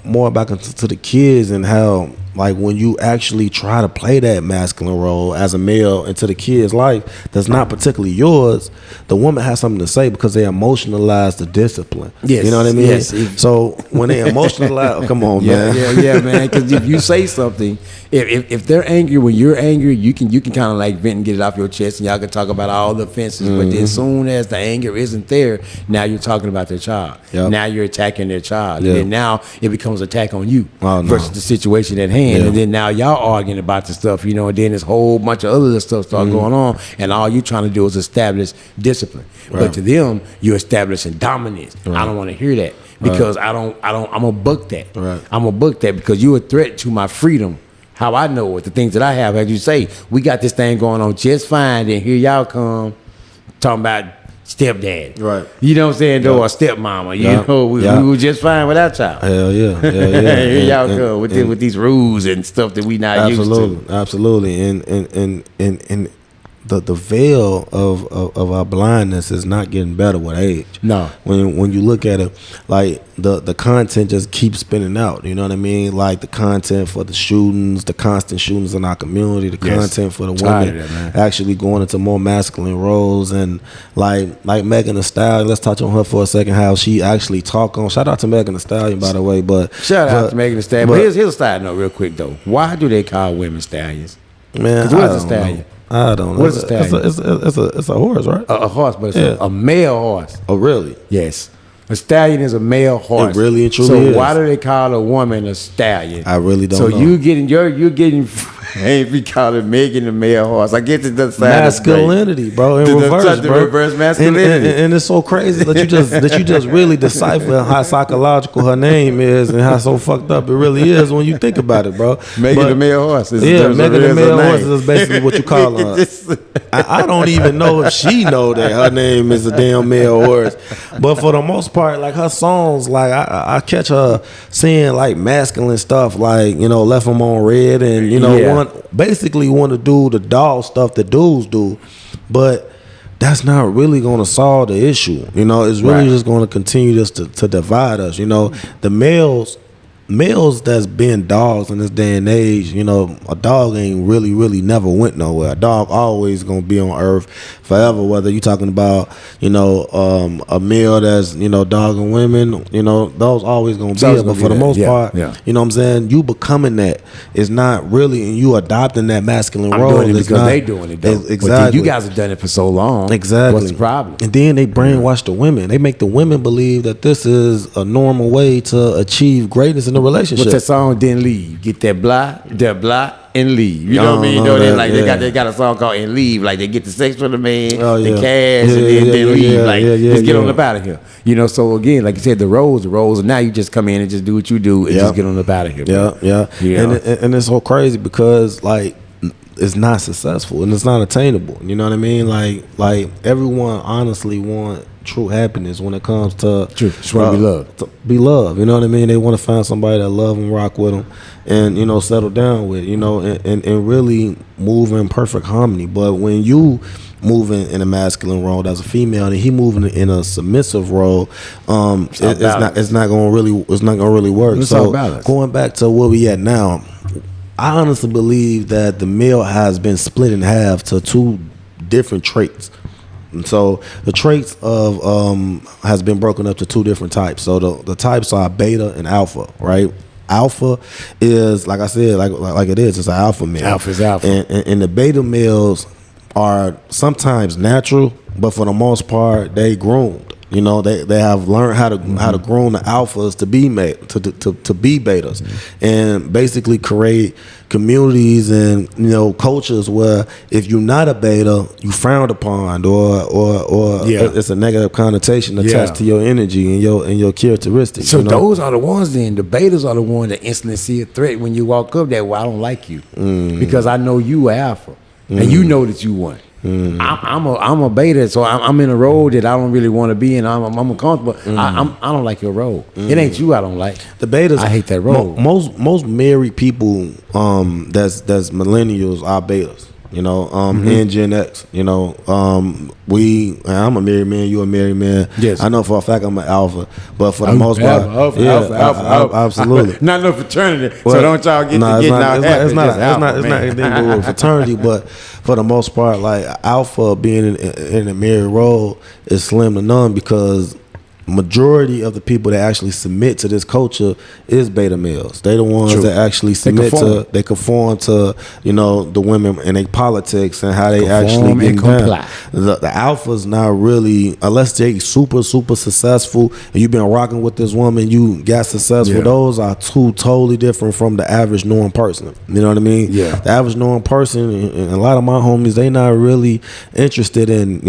more about to the kids and how, like, when you actually try to play that masculine role as a male into the kid's life that's not particularly yours, the woman has something to say because they emotionalize the discipline. Yes. You know what I mean? Yes. So when they emotionalize, come on, man. Yeah, man. Because if you say something, if they're angry when you're angry, you can kind of like vent and get it off your chest, and y'all can talk about all the offenses. But then soon as the anger isn't there, now you're talking about their child. Yep. Now you're attacking their child. Yep. And then now it becomes attack on you versus the situation at hand. Yeah. And then now y'all arguing about the stuff, and then this whole bunch of other stuff start going on, and all you trying to do is establish discipline. Right. But to them, you're establishing dominance. Right. I don't want to hear that, because I'm gonna buck that. Right. I'm gonna buck that because you're a threat to my freedom. How I know it, the things that I have, as you say, we got this thing going on just fine. Then here y'all come talking about stepdad, right? You know what I'm saying? Though, or stepmama. We were just fine without y'all. Hell yeah. Here y'all come with these rules and stuff that we not used to. Absolutely. And the veil of our blindness is not getting better with age. No. When you look at it, like the content just keeps spinning out. You know what I mean? Like the content for the shootings, the constant shootings in our community, the content for the women actually going into more masculine roles, and like Megan Thee Stallion. Let's touch on her for a second. How she actually talk on. Shout out to Megan Thee Stallion, by the way. But shout out to Megan Thee Stallion. But here's a side note, real quick though. Why do they call women stallions? Man, what is a stallion? I don't know. What is a stallion? It's a horse, right? A horse, but it's a male horse. Oh, really? Yes. A stallion is a male horse. It really and truly is. So why do they call a woman a stallion? I really don't know. So you're getting ain't be calling Megan the male horse. I get to the side masculinity, bro, in reverse, bro. Reverse masculinity. And it's so crazy that you just really decipher how psychological her name is and how so fucked up it really is when you think about it, bro. Megan the male horse. Megan the male horse is basically what you call her. I don't even know if she know that her name is a damn male horse, but for the most part, like her songs, like I catch her saying like masculine stuff, like left them on red, and basically want to do the dog stuff that dudes do, but that's not really going to solve the issue. It's really just going to continue just to divide us. The males that's been dogs in this day and age, a dog ain't really never went nowhere. A dog always gonna be on earth forever, whether you talking about a male that's dogging women, those always gonna be there. But for the most part, you know what I'm saying, you becoming that is not really, and you adopting that masculine role. Doing it because they doing it though. Exactly. You guys have done it for so long. Exactly. What's the problem? And then they brainwash the women. They make the women believe that this is a normal way to achieve greatness in a relationship. What's that song? Then leave. Get that blah, and leave. You know what I mean? They got a song called "And Leave." Like they get the sex from the man, the cash, and then leave. Let's get on up out of here. So again, like you said, the roles, and now you just come in and just do what you do and just get on up out of here. And it's so crazy because like it's not successful and it's not attainable. You know what I mean? Like everyone honestly want true happiness when it comes to just want to be loved. Be loved. You know what I mean? They want to find somebody that love them, rock with them, and settle down with. And really move in perfect harmony. But when you moving in a masculine role as a female and he moving in a submissive role, it's not gonna really work. It's so going back to where we at now, I honestly believe that the male has been split in half to two different traits. And so the traits of has been broken up to two different types. So the types are beta and alpha, right? Alpha is, like I said, like it is. It's an alpha male. Alpha is alpha. And the beta males are sometimes natural, but for the most part, they groomed. They have learned how to groom the alphas to be to be betas, and basically create communities and cultures where if you're not a beta, you frowned upon, or it's a negative connotation attached to your energy and your characteristics. So those are the ones. Then the betas are the ones that instantly see a threat when you walk up. That I don't like you because I know you are alpha, and you know that you won. I'm a beta, so I'm in a role that I don't really want to be in. I'm uncomfortable. I don't like your role. It ain't you I don't like. The betas, I hate that role. Most married people that's millennials are betas. And Gen X. I'm a married man. You a married man. Yes. I know for a fact I'm an alpha, but for the most part, alpha. Absolutely. Not no fraternity. Well, so don't y'all get to getting out happy. It's not anything to do with fraternity, but for the most part, like alpha being in a married role is slim to none because majority of the people that actually submit to this culture is beta males. They the ones that actually submit they conform to the women and their politics and how they actually get down. The alpha's not really, unless they super successful and you've been rocking with this woman, you got successful. Those are two totally different from the average norm person. You know what I mean? Yeah. The average norm person and a lot of my homies, they not really interested in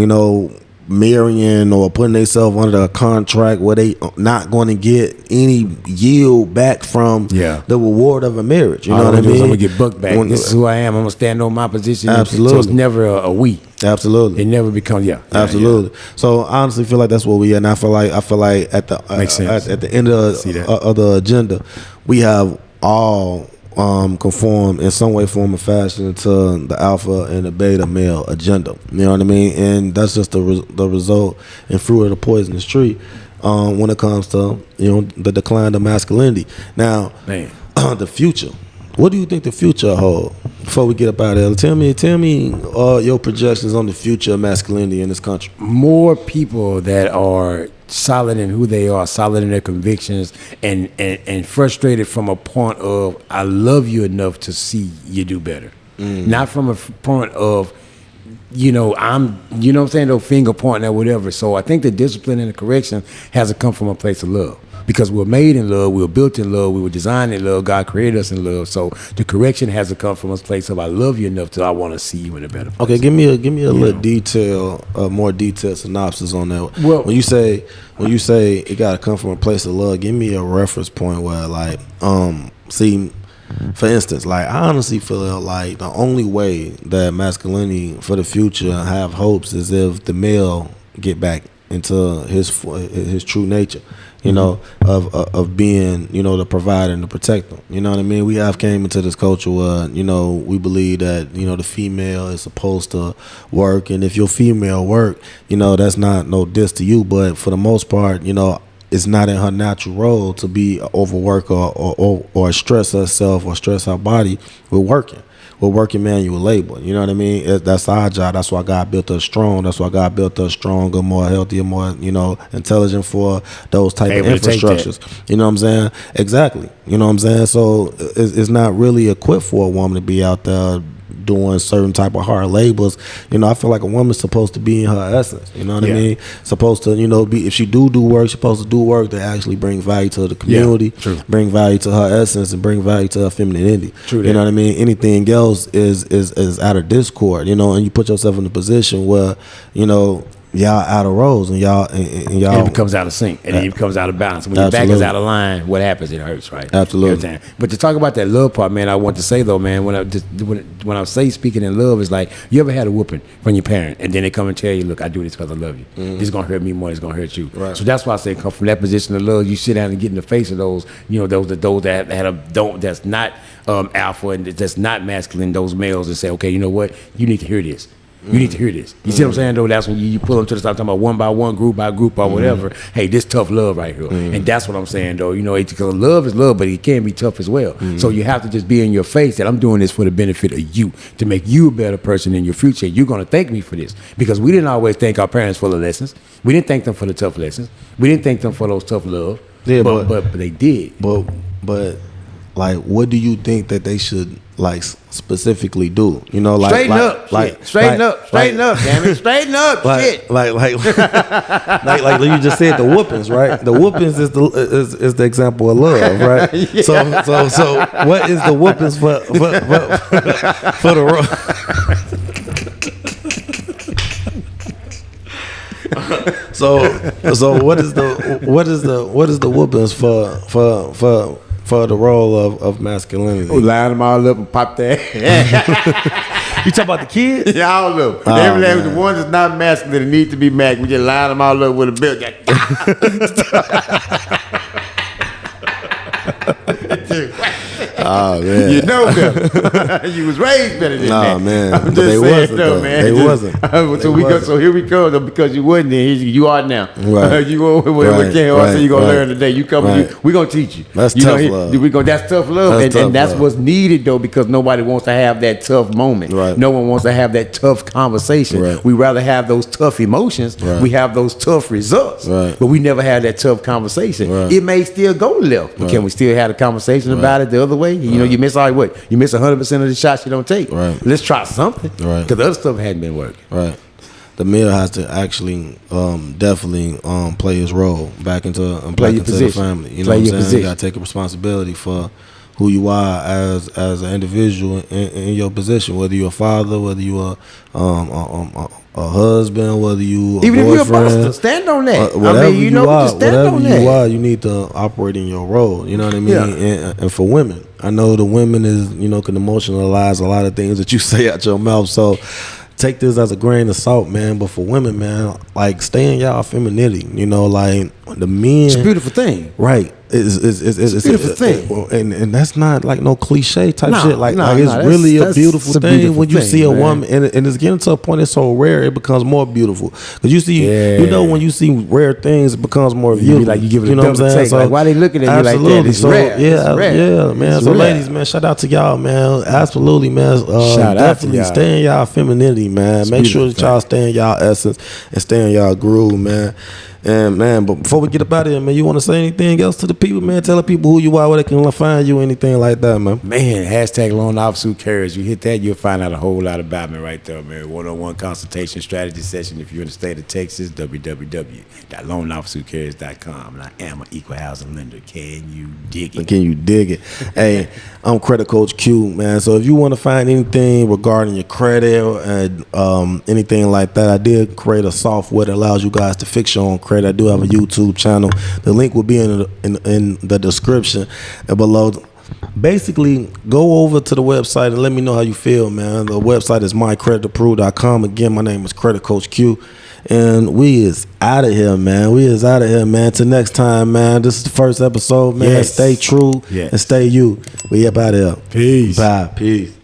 marrying or putting themselves under a contract where they not going to get any yield back from the reward of a marriage. You know what I mean? I'm gonna get buck back. This is who I am. I'm gonna stand on my position. Absolutely. So it's never a we. Absolutely. It never becomes absolutely. So I honestly feel like that's where we are, and I feel like at the at the end of the agenda, we have all conform in some way, form, or fashion to the alpha and the beta male agenda. You know what I mean? And that's just the result and fruit of the poisonous tree when it comes to the decline of masculinity. Now, the future. What do you think the future holds? Before we get up out of there, tell me your projections on the future of masculinity in this country. More people that are solid in who they are, solid in their convictions, and frustrated from a point of I love you enough to see you do better, not from a point of I'm what I'm saying, no finger pointing or whatever. So I think the discipline and the correction has to come from a place of love. because we're made in love, we were built in love, we were designed in love, God created us in love. So the correction has to come from a place of I love you enough till I want to see you in a better place. Okay, give me a little more detailed synopsis on that. Well, when you say it gotta come from a place of love, give me a reference point where like see. For instance, like I honestly feel like the only way that masculinity for the future have hopes is if the male get back into his true nature, you know, of being, you know, the provider and the protector. You know what I mean? We have came into this culture where, you know, we believe that, you know, the female is supposed to work, and if your female work, you know, that's not no diss to you, but for the most part, you know, it's not in her natural role to be overwork or stress herself or stress her body with working. We're working manual labor. You know what I mean? That's our job. That's why God built us strong. That's why God built us stronger, more healthier, more, you know, intelligent for those type of infrastructures. You know what I'm saying? Exactly. You know what I'm saying? So it's not really equipped for a woman to be out there doing certain type of hard labors. You know, I feel like a woman's supposed to be in her essence. You know what I mean? Supposed to, you know, be, if she do work, she's supposed to do work that actually bring value to the community, bring value to her essence, and bring value to her femininity. You know what I mean? Anything else is out of discord, you know, and you put yourself in a position where, you know, y'all out of roles and y'all and it becomes out of sync and it becomes out of balance. When your back is out of line, what happens? It hurts, right? Absolutely. But to talk about that love part, man, I want to say though, man, when I say speaking in love, is like, you ever had a whooping from your parent and then they come and tell you, look, I do this because I love you. This is gonna hurt me more. It's gonna hurt you. Right. So that's why I say, come from that position of love. You sit down and get in the face of those, you know, those that that's not alpha and that's not masculine, those males, and say, okay, you know what, you need to hear this. You need to hear this. You see what I'm saying, though? That's when you pull them to the side, talking about one by one, group by group, or whatever. Hey, this tough love right here. And that's what I'm saying, though. You know, because love is love, but it can be tough as well. So you have to just be in your face that I'm doing this for the benefit of you, to make you a better person in your future. You're going to thank me for this. Because we didn't always thank our parents for the lessons. We didn't thank them for the tough lessons. We didn't thank them for those tough love. Yeah, but they did. But like, what do you think that they should, like, specifically do? You know, like straighten up, damn it, straighten up, shit. Like you just said, the whoopings, right? The whoopings is the example of love, right? So what is the whoopings for the so what is the whoopings for the role of masculinity? Oh, line them all up and pop that. You talking about the kids? Yeah, all of them. The ones that's not masculine that need to be masculine, we just line them all up with a belt. Oh man, you know better. You was raised better than that. Man, I'm just they saying, wasn't. though, man. They wasn't. So here we go. Though, because you wasn't there, you are now. Right. You go. So you gonna learn today. You come. Right. We gonna teach you. That's tough love. That's tough love, and that's what's needed though, because nobody wants to have that tough moment. Right. No one wants to have that tough conversation. Right. We rather have those tough emotions. Right. We have those tough results. Right. But we never had that tough conversation. Right. It may still go left, but can we still have a conversation about it the other way? You know, you miss all what? You miss 100% of the shots you don't take. Right. Let's try something. Right. Because the other stuff hadn't been working. Right. The male has to actually definitely play his role back into the family. You know what I'm saying? Position. You gotta take a responsibility for who you are as an individual in your position, whether you're a father, whether you're a husband, whether you even if you're a buster, stand on that. Whatever you are, you need to operate in your role. You know what I mean? Yeah. And for women, I know the women is, you know, can emotionalize a lot of things that you say out your mouth. So take this as a grain of salt, man. But for women, man, like, stay in y'all femininity. You know, like, the men. It's a beautiful thing, right? It's a beautiful thing, and that's not like no cliche type shit. It's really a beautiful thing beautiful when you see a man. woman, and it's getting to a point it's so rare it becomes more beautiful. Because you see, you know, when you see rare things, it becomes more beautiful. Like you give it, you know what I'm saying? So, like, why they looking at you like that? It's rare. Yeah, man. It's so, rare. ladies, man, shout out to y'all, man. Absolutely, man. Shout out to y'all. Stay in y'all femininity, man. Make sure that y'all stay in y'all essence and stay in y'all groove, man. And man, but before we get up out of here, man, you want to say anything else to the people, man? Tell the people who you are, where they can find you, anything like that, man. Man, hashtag loan officer who cares. You hit that, you'll find out a whole lot about me right there, man. One-on-one consultation strategy session. If you're in the state of Texas, www.loanofficerwhocares.com. And I am an equal housing lender. Can you dig it? Can you dig it? Hey, I'm Credit Coach Q, man. So if you want to find anything regarding your credit and anything like that, I did create a software that allows you guys to fix your own credit. I do have a YouTube channel. The link will be in the description below. Basically, go over to the website and let me know how you feel, man. The website is mycreditapproved.com. Again, my name is Credit Coach Q. And we is out of here, man. Till next time, man. This is the first episode, man. Yes. Stay true and stay you. We up out of here. Peace. Bye. Peace.